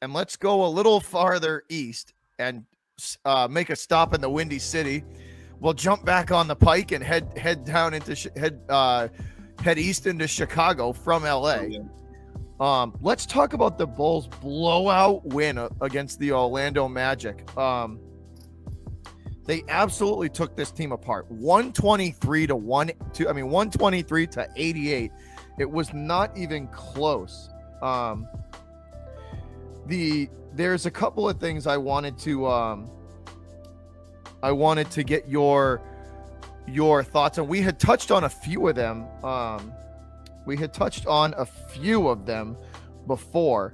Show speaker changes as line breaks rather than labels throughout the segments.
and let's go a little farther east and make a stop in the Windy City. We'll jump back on the Pike and head down into head east into Chicago from LA. Let's talk about the Bulls' blowout win against the Orlando Magic. They absolutely took this team apart. 123 to 88. It was not even close. There's a couple of things I wanted to get your thoughts on. We had touched on a few of them. Before.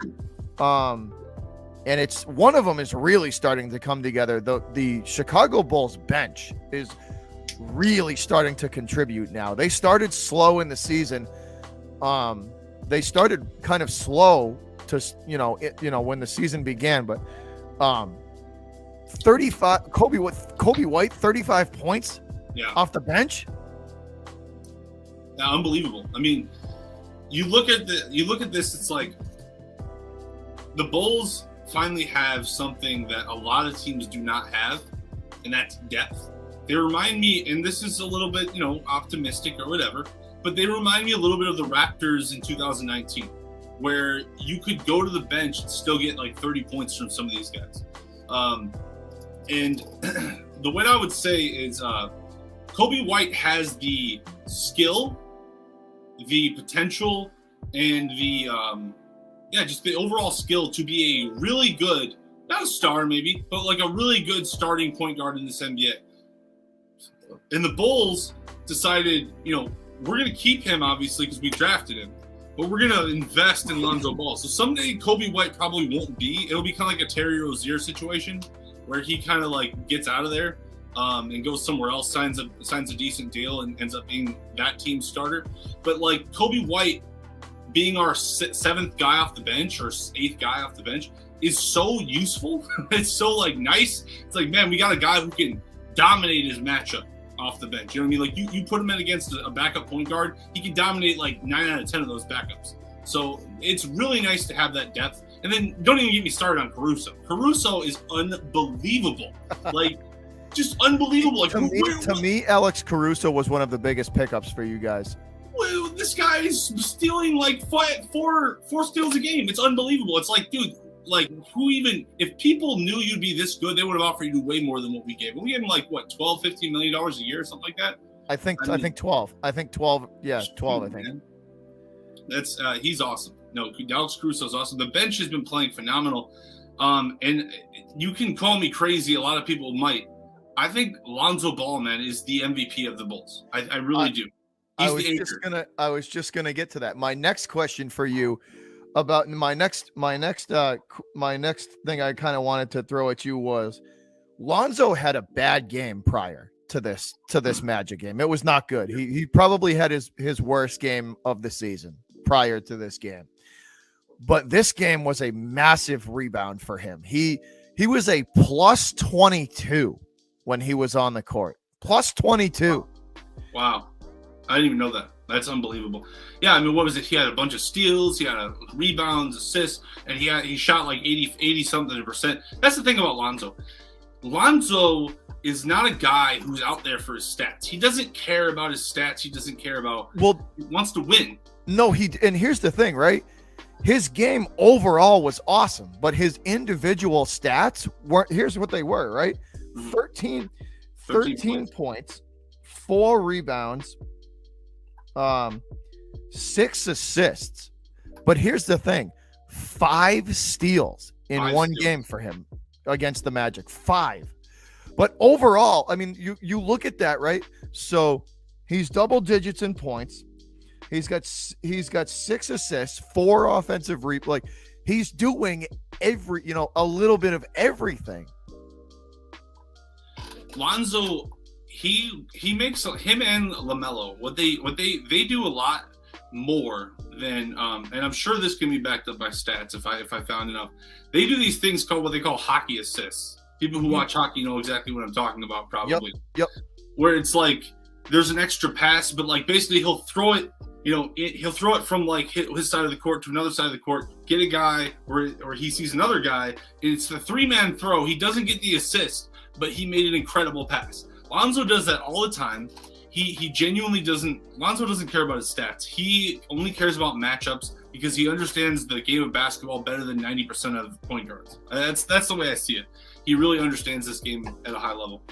And it's one of them is really starting to come together. The Chicago Bulls bench is really starting to contribute now. They started slow in the season. They started kind of slow to when the season began, but 35 Kobe White 35 points off the bench.
Yeah, unbelievable. I mean, you look at this, it's like the Bulls finally have something that a lot of teams do not have, and that's depth. They remind me, and this is a little bit, optimistic or whatever, but they remind me a little bit of the Raptors in 2019, where you could go to the bench and still get like 30 points from some of these guys. And the way I would say is Kobe White has the skill, the potential, and the just the overall skill to be a really good, not a star maybe, but like a really good starting point guard in this NBA. And the Bulls decided, we're going to keep him obviously because we drafted him, but we're going to invest in Lonzo Ball. So someday Kobe White probably won't be. It'll be kind of like a Terry Rozier situation where he kind of like gets out of there and goes somewhere else, signs a decent deal and ends up being that team's starter. But like Kobe White being our seventh guy off the bench or eighth guy off the bench is so useful. It's so like nice. It's like, man, we got a guy who can dominate his matchup off the bench. You know what I mean? Like you put him in against a backup point guard, he can dominate like 9 out of 10 of those backups. So it's really nice to have that depth. And then don't even get me started on Caruso. Caruso is unbelievable. Like just unbelievable. Like
to me, Alex Caruso was one of the biggest pickups for you guys.
Well, this guy is stealing like four steals a game. It's unbelievable. It's like, dude, like if people knew you'd be this good, they would have offered you way more than what we gave. We gave him like what, $12-15 million a year or something like that.
I think 12. I think 12. Yeah, 12. I think.
Man. That's he's awesome. No, Alex Caruso is awesome. The bench has been playing phenomenal. And you can call me crazy. A lot of people might. I think Lonzo Ball, man, is the MVP of the Bulls. I really do.
I was just gonna get to that. My next question for you about my next thing I kind of wanted to throw at you was Lonzo had a bad game prior to this Magic game. It was not good. He probably had his worst game of the season prior to this game. But this game was a massive rebound for him. He was a plus 22 when he was on the court. Plus 22.
Wow. I didn't even know that. That's unbelievable. Yeah, I mean, what was it? He had a bunch of steals, he had rebounds, assists, and he shot like 80 something percent. That's the thing about Lonzo. Lonzo is not a guy who's out there for his stats. He doesn't care about his stats. He doesn't care about he wants to win.
No, and here's the thing, right? His game overall was awesome, but his individual stats weren't. Here's what they were, right? 13 points, 4 rebounds, 6 assists. But here's the thing, 5 steals in one game for him against the Magic. 5. But overall, I mean, you look at that, right? So he's double digits in points. He's got 6 assists, 4 offensive like he's doing a little bit of everything.
Lonzo, he makes him and LaMelo what they do a lot more than and I'm sure this can be backed up by stats if I found enough. They do these things called what they call hockey assists. People who watch hockey know exactly what I'm talking about, probably.
Yep.
Where it's like there's an extra pass, but like basically he'll throw it he'll throw it from like his side of the court to another side of the court, get a guy or he sees another guy, and it's the 3-man throw. He doesn't get the assist, but he made an incredible pass. Lonzo does that all the time. He genuinely doesn't. Lonzo doesn't care about his stats. He only cares about matchups because he understands the game of basketball better than 90% of point guards. That's the way I see it. He really understands this game at a high level.